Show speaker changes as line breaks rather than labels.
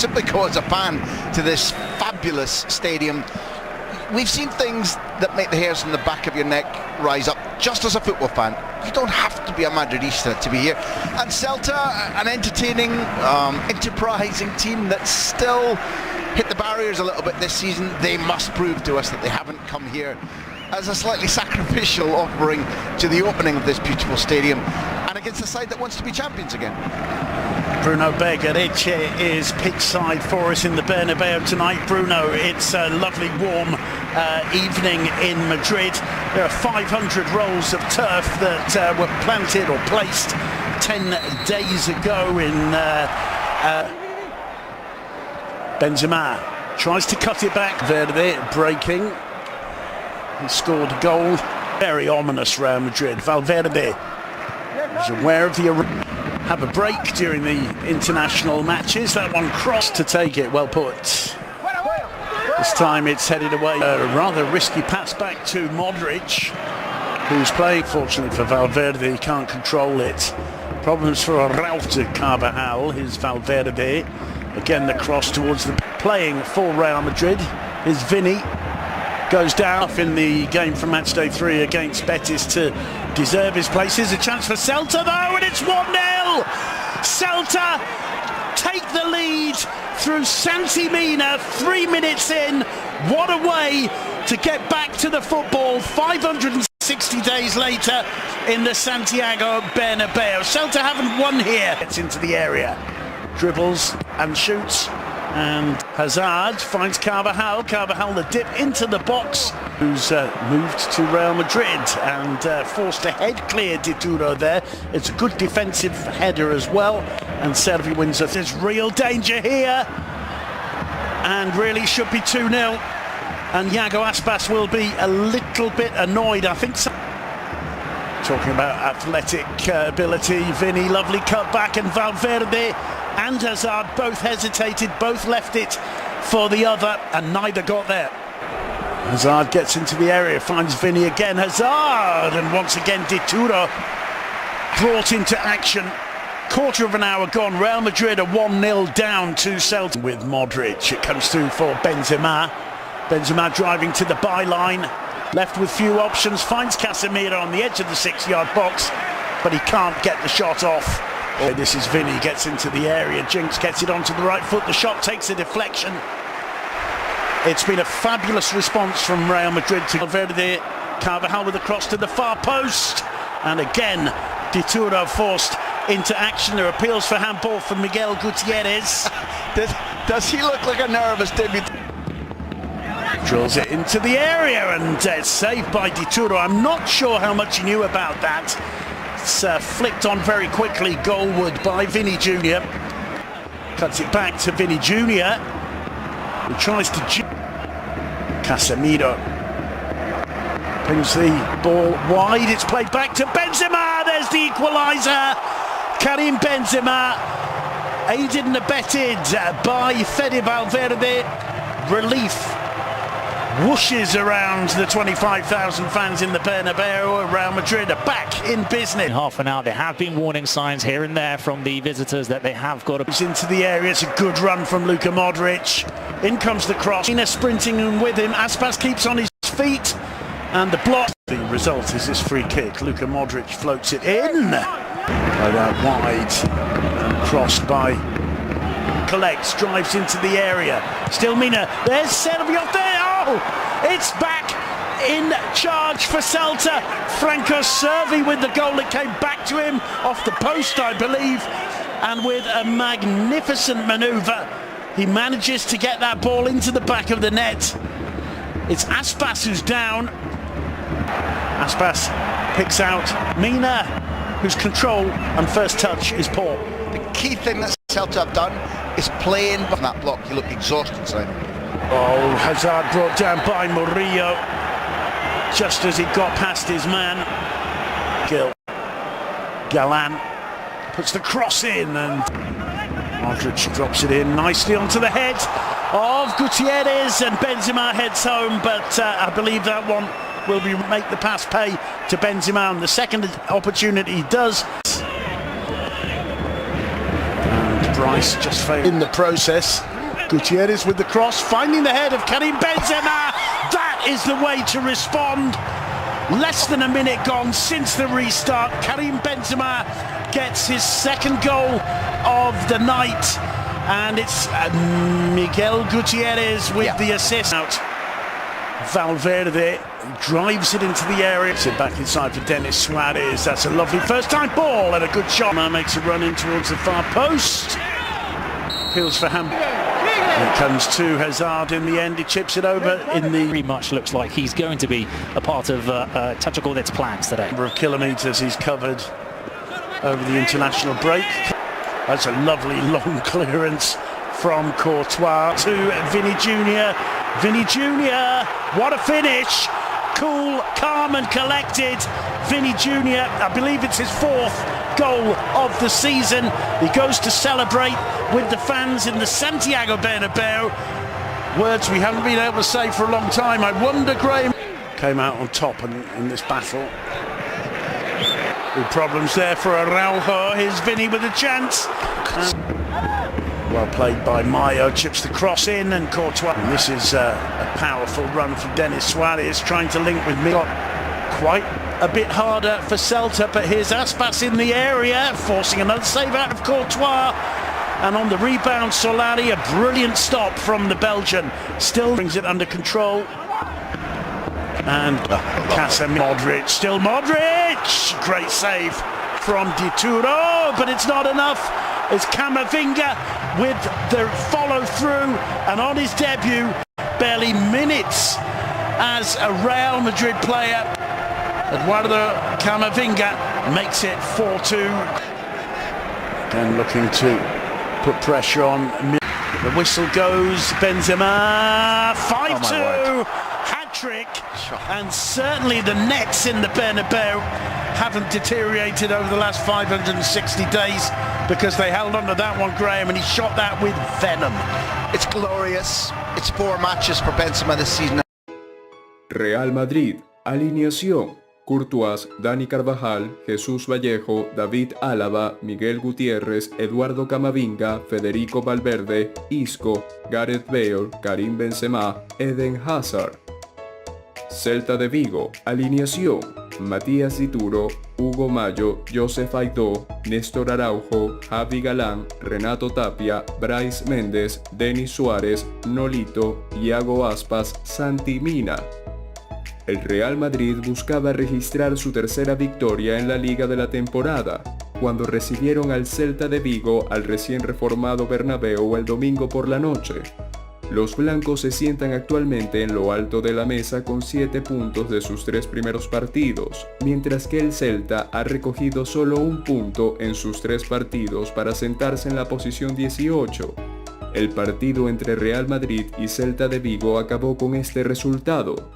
simply go as a fan to this fabulous stadium. We've seen things that make the hairs on the back of your neck rise up. Just as a football fan, you don't have to be a Madridista to be here. And Celta, an entertaining, enterprising team that still hit the barriers a little bit this season. They must prove to us that they haven't come here as a slightly sacrificial offering to the opening of this beautiful stadium and against a side that wants to be champions again.
Bruno Bergareche is pitch side for us in the Bernabeu tonight. Bruno, it's a lovely warm evening in Madrid. There are 500 rolls of turf that were planted or placed 10 days ago in Benzema tries to cut it back. Verde breaking. He scored a goal. Very ominous Real Madrid. Valverde was aware of the have a break during the international matches. That one crossed to take it. Well put. This time it's headed away. A rather risky pass back to Modric, who's playing. Fortunately for Valverde, he can't control it. Problems for Ralph to Carvajal. Here's Valverde. Again the cross towards the playing for Real Madrid. Here's Vini. Goes down in the game from matchday 3 against Betis to deserve his place. Here's a chance for Celta though, and it's 1-0! Celta take the lead through Santi Mina 3 minutes in. What a way to get back to the football 560 days later in the Santiago Bernabeu. Celta haven't won here. Gets into the area, dribbles and shoots. And Hazard finds Carvajal. Carvajal the dip into the box, who's moved to Real Madrid and forced to head clear Dituro there. It's a good defensive header as well, and Servi wins it. There's real danger here, and really should be 2-0. And Iago Aspas will be a little bit annoyed, I think. Talking about athletic ability, Vini, lovely cut back, and Valverde and Hazard both hesitated, both left it for the other, and neither got there. Hazard gets into the area, finds Vini again, Hazard, and once again Dituro brought into action. Quarter of an hour gone, Real Madrid are 1-0 down to Celta with Modric. It comes through for Benzema. Benzema driving to the byline, left with few options, finds Casemiro on the edge of the 6-yard box, but he can't get the shot off. This is Vini, gets into the area, Jinx gets it onto the right foot, the shot takes a deflection. It's been a fabulous response from Real Madrid to Valverde. Carvajal with a cross to the far post, and again Dituro forced into action. There are appeals for handball from Miguel Gutierrez.
Does he look like a nervous debut?
Drills it into the area, and it's saved by Dituro. I'm not sure how much he knew about that. It's flicked on very quickly goalward by Vini Jr. Cuts it back to Vini Jr. who tries to Casemiro brings the ball wide. It's played back to Benzema. There's the equaliser. Karim Benzema, aided and abetted by Fede Valverde. Relief whooshes around the 25,000 fans in the Bernabeu. Real Madrid are back in business.
In half an hour, there have been warning signs here and there from the visitors that they have got
It's into the area. It's a good run from Luka Modric. In comes the cross. Sprinting in with him. Aspas keeps on his feet, and the block. The result is this free kick. Luka Modric floats it in. Played out wide and crossed by. Collects, drives into the area. Still Mina. There's Servi off there. Oh, it's back in charge for Celta. Franco Servi with the goal that came back to him off the post, I believe, and with a magnificent manoeuvre, he manages to get that ball into the back of the net. It's Aspas who's down. Aspas picks out Mina, whose control and first touch is poor.
The key thing that Celta have done is playing from that block. You look exhausted, Simon.
Oh, Hazard brought down by Murillo just as he got past his man. Galan puts the cross in, and Modric drops it in nicely onto the head of Gutierrez, and Benzema heads home, but I believe that one will make the pass pay to Benzema, and the second opportunity does. And Bryce just failed in the process. Gutierrez with the cross, finding the head of Karim Benzema. That is the way to respond. Less than a minute gone since the restart. Karim Benzema gets his second goal of the night, and it's Miguel Gutierrez with the assist. Out. Valverde drives it into the area. It's back inside for Denis Suarez. That's a lovely first-time ball and a good shot. Makes a run in towards the far post. Appeals for Ham. Here comes to Hazard in the end. He chips it over in the...
Very much looks like he's going to be a part of Tachagordet's plans today.
Number of kilometres he's covered over the international break. That's a lovely long clearance from Courtois to Vinny Jr. Vinny Jr. What a finish! Cool, calm and collected. Vinny Jr. I believe it's his fourth goal of the season. He goes to celebrate with the fans in the Santiago Bernabeu. Words we haven't been able to say for a long time. I wonder, Graham came out on top in this battle. Big problems there for Araujo. Here's Vinny with a chance. Well played by Mayo, chips the cross in, and Courtois. And this is a powerful run from Denis Suarez, trying to link with me. Got quite a bit harder for Celta, but here's Aspas in the area, forcing another save out of Courtois. And on the rebound, Solari, a brilliant stop from the Belgian. Still brings it under control. And Cavamingga, Modric, still Modric! Great save from Dituro, but it's not enough. It's Camavinga with the follow-through, and on his debut, barely minutes as a Real Madrid player, Eduardo Camavinga makes it 4-2. And looking to put pressure on. The whistle goes, Benzema, 5-2, hat-trick, and certainly the nets in the Bernabeu haven't deteriorated over the last 560 days, because they held on to that one, Graham, and he shot that with venom.
It's glorious. It's 4 matches for Benzema this season.
Real Madrid, alineación: Courtois, Dani Carvajal, Jesús Vallejo, David Álava, Miguel Gutiérrez, Eduardo Camavinga, Federico Valverde, Isco, Gareth Bale, Karim Benzema, Eden Hazard. Celta de Vigo, alineación: Matías Dituro, Hugo Mayo, Joseph Aidó, Néstor Araujo, Javi Galán, Renato Tapia, Bryce Méndez, Denis Suárez, Nolito, Iago Aspas, Santi Mina. El Real Madrid buscaba registrar su tercera victoria en la liga de la temporada, cuando recibieron al Celta de Vigo al recién reformado Bernabéu el domingo por la noche. Los blancos se sientan actualmente en lo alto de la mesa con 7 puntos de sus 3 primeros partidos, mientras que el Celta ha recogido solo 1 punto en sus 3 partidos para sentarse en la posición 18. El partido entre Real Madrid y Celta de Vigo acabó con este resultado: